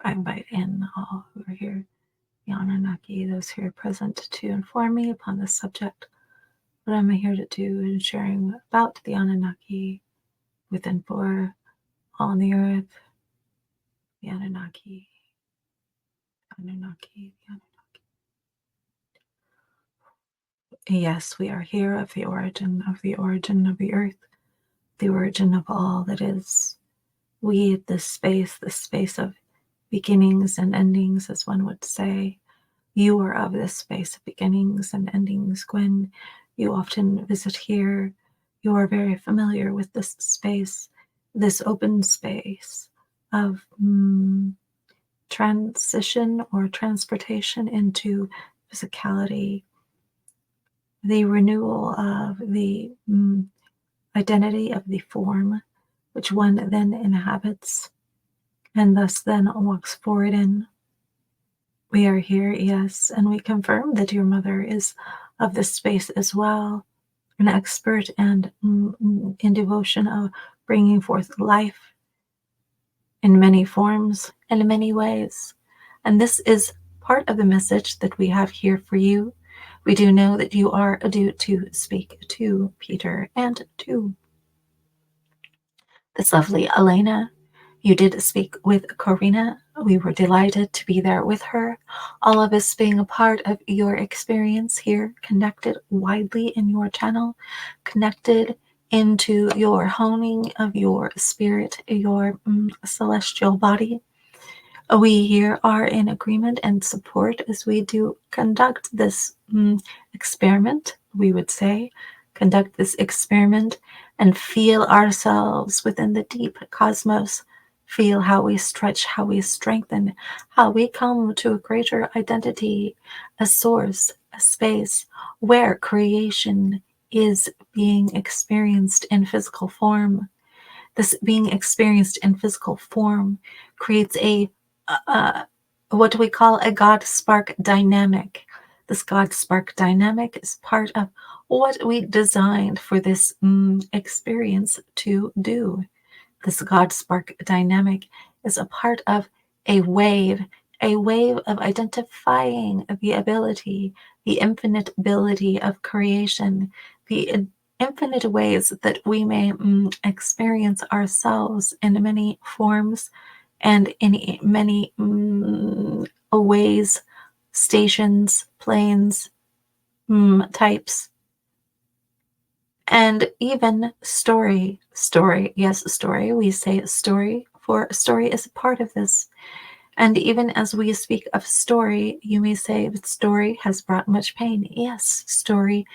I invite in all who are here, the Anunnaki, those who are present, to inform me upon this subject. What am I here to do in sharing about the Anunnaki within for all on the earth, the Anunnaki, the Anunnaki, the Anunnaki. Yes, we are here of the origin of the earth, the origin of all that is. We, this space of beginnings and endings, as one would say. You are of this space of beginnings and endings, Gwen. You often visit here. You are very familiar with this space, this open space of transition or transportation into physicality, the renewal of the identity of the form, which one then inhabits and thus then walks forward in. We are here, yes, and we confirm that your mother is of this space as well, an expert and in devotion of bringing forth life in many forms and in many ways. And this is part of the message that we have here for you. We do know that you are due to speak to Peter and to this lovely Elena. You did speak with Corina. We were delighted to be there with her. All of us being a part of your experience here, connected widely in your channel, connected into your honing of your spirit, your celestial body. We here are in agreement and support as we do conduct this experiment, we would say, conduct this experiment and feel ourselves within the deep cosmos. Feel how we stretch, how we strengthen, how we come to a greater identity, a source, a space where creation is being experienced in physical form. This being experienced in physical form creates a what we call a GodSpark dynamic. This GodSpark dynamic is part of what we designed for this experience to do. This GodSpark dynamic is a part of a wave of identifying the ability, the infinite ability of creation, the infinite ways that we may experience ourselves in many forms and in many ways, stations, planes, types, and even story, yes, story, we say story, for story is a part of this. And even as we speak of story, you may say that story has brought much pain. Yes, story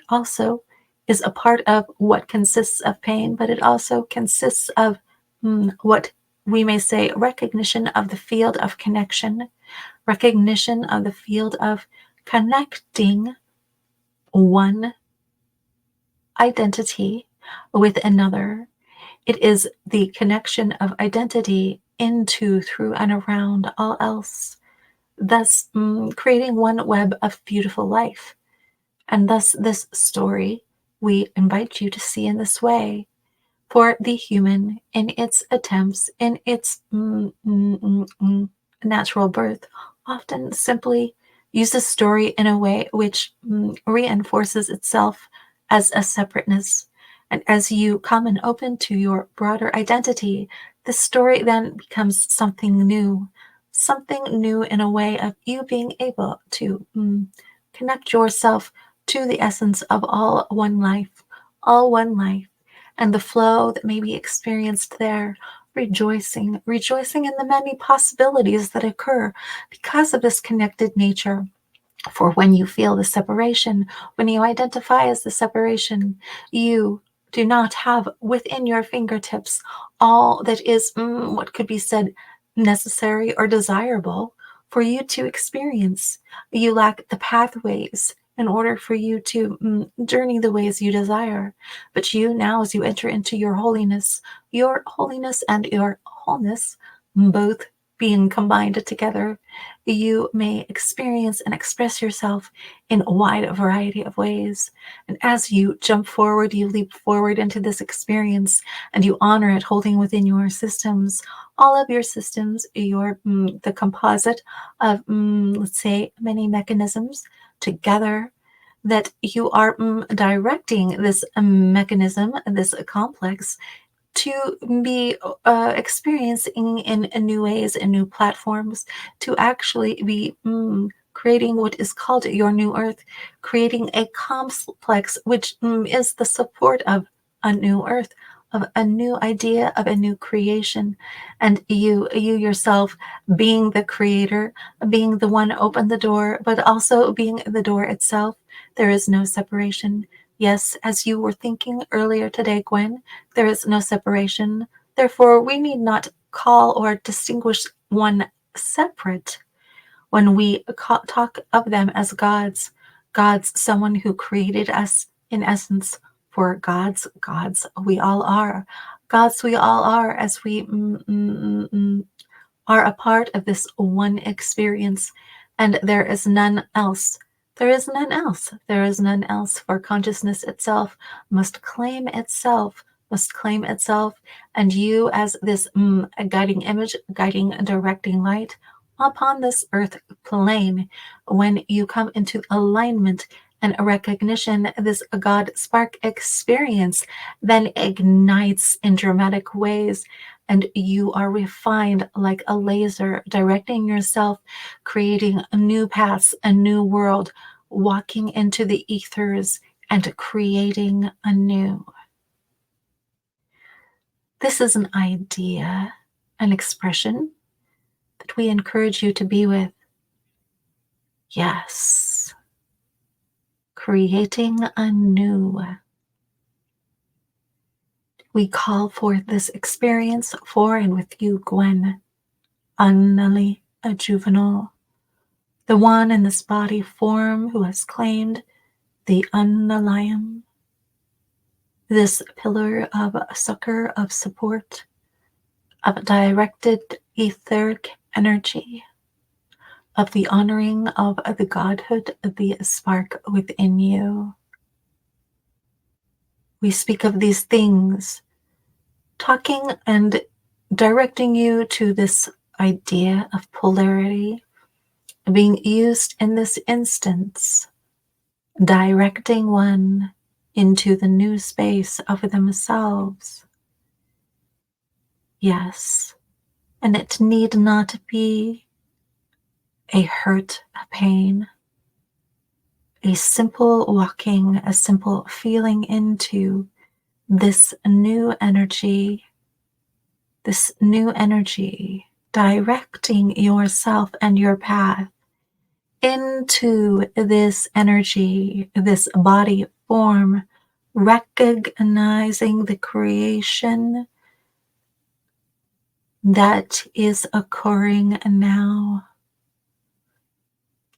also is a part of what consists of pain, but it also consists of what we may say recognition of the field of connection, recognition of the field of connecting one identity with another. It is the connection of identity into, through, and around all else, thus creating one web of beautiful life. And thus this story we invite you to see in this way. For the human, in its attempts, in its natural birth, often simply uses story in a way which reinforces itself as a separateness. And as you come and open to your broader identity, the story then becomes something new in a way of you being able to connect yourself to the essence of all one life, and the flow that may be experienced there, rejoicing in the many possibilities that occur because of this connected nature. For when you feel the separation, when you identify as the separation, you do not have within your fingertips all that is what could be said necessary or desirable for you to experience. You lack the pathways in order for you to journey the ways you desire. But you now, as you enter into your holiness and your wholeness both being combined together, you may experience and express yourself in a wide variety of ways. And as you jump forward, you leap forward into this experience and you honor it, holding within your systems, all of your systems, the composite of, let's say, many mechanisms together, that you are directing this mechanism, this complex, to be experiencing in new ways and new platforms, to actually be creating what is called your new earth, creating a complex which is the support of a new earth, of a new idea, of a new creation. And you yourself being the creator, being the one open the door, but also being the door itself. There is no separation. Yes, as you were thinking earlier today, Gwen, there is no separation. Therefore, we need not call or distinguish one separate when we talk of them as gods. Gods, someone who created us in essence. For gods, we all are. Gods, we all are, as we are a part of this one experience, and there is none else. There is none else. There is none else, for consciousness itself must claim itself, and you as this guiding image, guiding, directing light upon this earth plane, when you come into alignment and recognition, this GodSpark experience then ignites in dramatic ways, and you are refined like a laser, directing yourself, creating a new paths, a new world, walking into the ethers and creating anew. This is an idea, an expression that we encourage you to be with. Yes, creating anew. We call forth this experience for and with you, Gwen, Anunnaki, a juvenile, the one in this body form who has claimed the Unnalayam, this pillar of succor, of support, of directed etheric energy, of the honoring of the godhood, the spark within you. We speak of these things, talking and directing you to this idea of polarity being used in this instance, directing one into the new space of themselves. Yes, and it need not be a hurt, a pain, a simple walking, a simple feeling into this new energy, directing yourself and your path into this energy, this body form, recognizing the creation that is occurring now,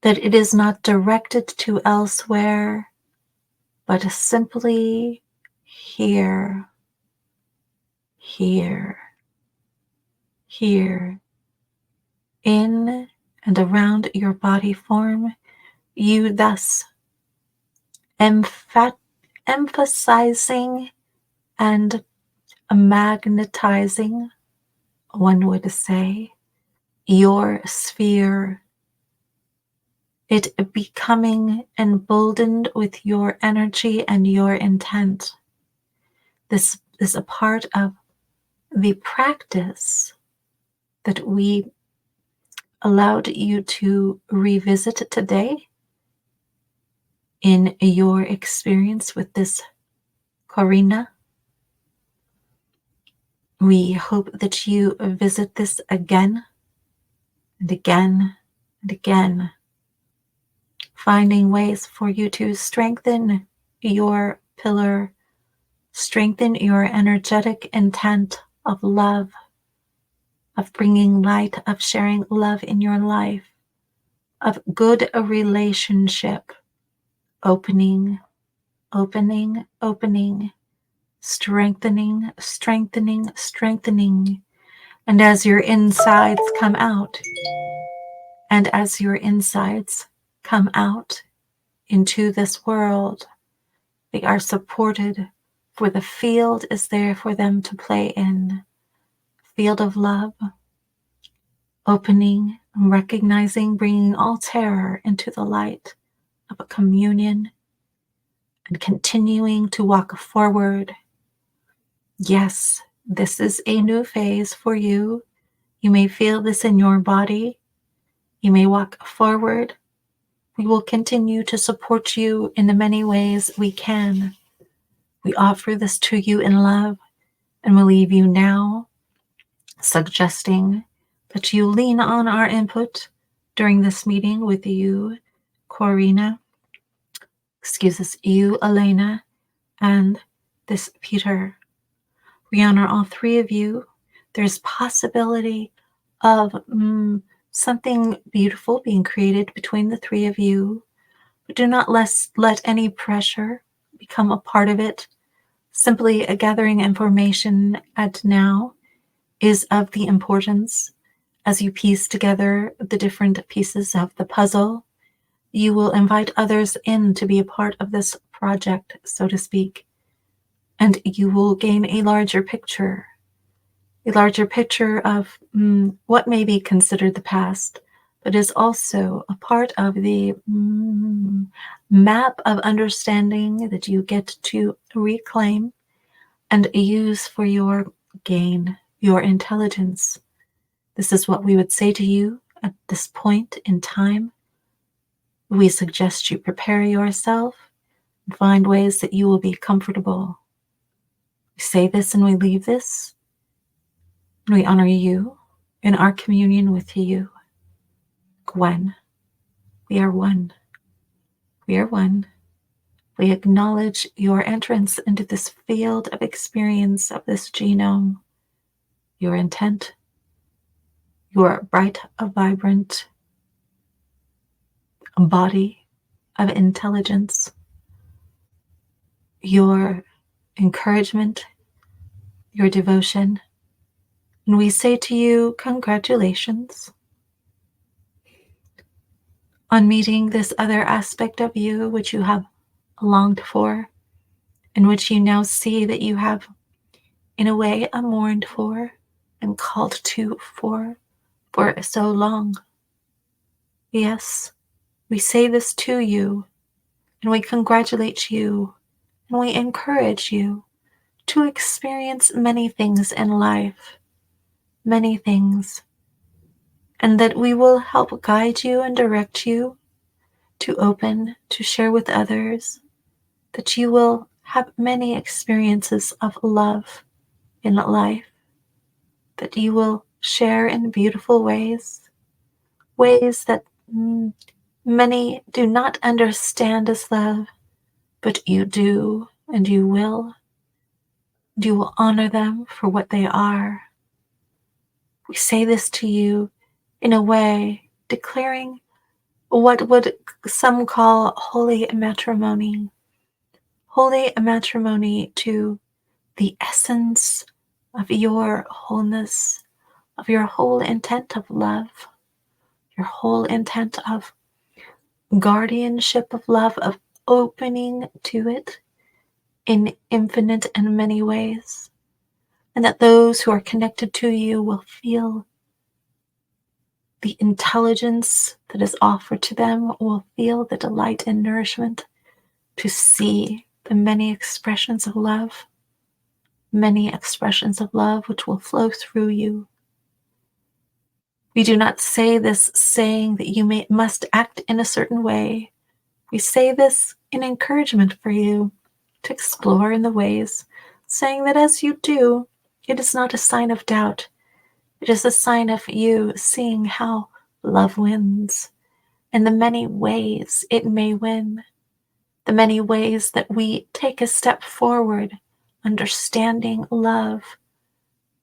that it is not directed to elsewhere, but simply here, here, here, in and around your body form. You thus emphasizing and magnetizing, one would say, your sphere, it becoming emboldened with your energy and your intent. This is a part of the practice that we allowed you to revisit today in your experience with this Corina. We hope that you visit this again and again and again, finding ways for you to strengthen your pillar, strengthen your energetic intent of love, of bringing light, of sharing love in your life, of good relationship, opening, strengthening, And as your insides come out, and as your insides come out into this world, they are supported, for the field is there for them to play in. Field of love, opening, recognizing, bringing all terror into the light of a communion, and continuing to walk forward. Yes, this is a new phase for you. You may feel this in your body. You may walk forward. We will continue to support you in the many ways we can. We offer this to you in love, and we leave you now, suggesting that you lean on our input during this meeting with you, Corina, you, Elena, and this Peter. We honor all three of you. There's possibility of something beautiful being created between the three of you. But do not let any pressure become a part of it. Simply gathering information at now is of the importance. As you piece together the different pieces of the puzzle, you will invite others in to be a part of this project, so to speak, and you will gain a larger picture of what may be considered the past, but is also a part of the map of understanding that you get to reclaim and use for your gain, your intelligence. This is what we would say to you at this point in time. We suggest you prepare yourself and find ways that you will be comfortable. We say this and we leave this, and we honor you in our communion with you. Gwen, we are one. We are one. We acknowledge your entrance into this field of experience of this genome, your intent, your bright, vibrant body of intelligence, your encouragement, your devotion. And we say to you, congratulations on meeting this other aspect of you which you have longed for, and which you now see that you have, in a way, mourned for and called to for so long. Yes, we say this to you, and we congratulate you, and we encourage you to experience many things in life, many things, and that we will help guide you and direct you to open, to share with others, that you will have many experiences of love in life, that you will share in beautiful ways that many do not understand as love, but you do, and you will. You will honor them for what they are. We say this to you in a way declaring what would some call holy matrimony to the essence of your wholeness, of your whole intent of love, your whole intent of guardianship of love, of opening to it in infinite and many ways, and that those who are connected to you will feel the intelligence that is offered to them, will feel the delight and nourishment to see the many expressions of love which will flow through you. We do not say this saying that you must act in a certain way. We say this in encouragement for you to explore in the ways, saying that as you do, it is not a sign of doubt. It is a sign of you seeing how love wins, and the many ways it may win, the many ways that we take a step forward, understanding love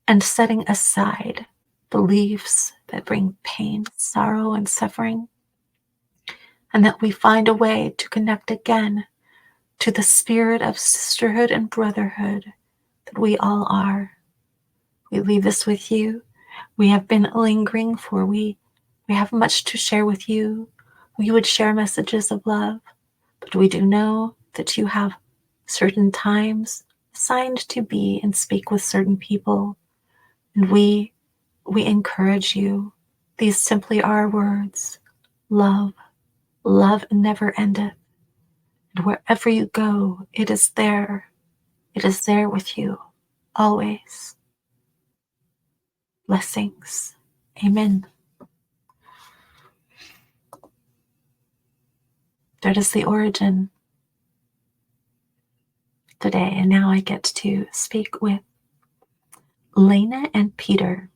and setting aside beliefs that bring pain, sorrow, and suffering, and that we find a way to connect again to the spirit of sisterhood and brotherhood that we all are. We leave this with you. We have been lingering, for we have much to share with you. We would share messages of love, but we do know that you have certain times assigned to be and speak with certain people, and we encourage you. These simply are words. Love. Love never endeth. And wherever you go, it is there. It is there with you, always. Blessings. Amen. That is the origin today. And now I get to speak with Lena and Peter.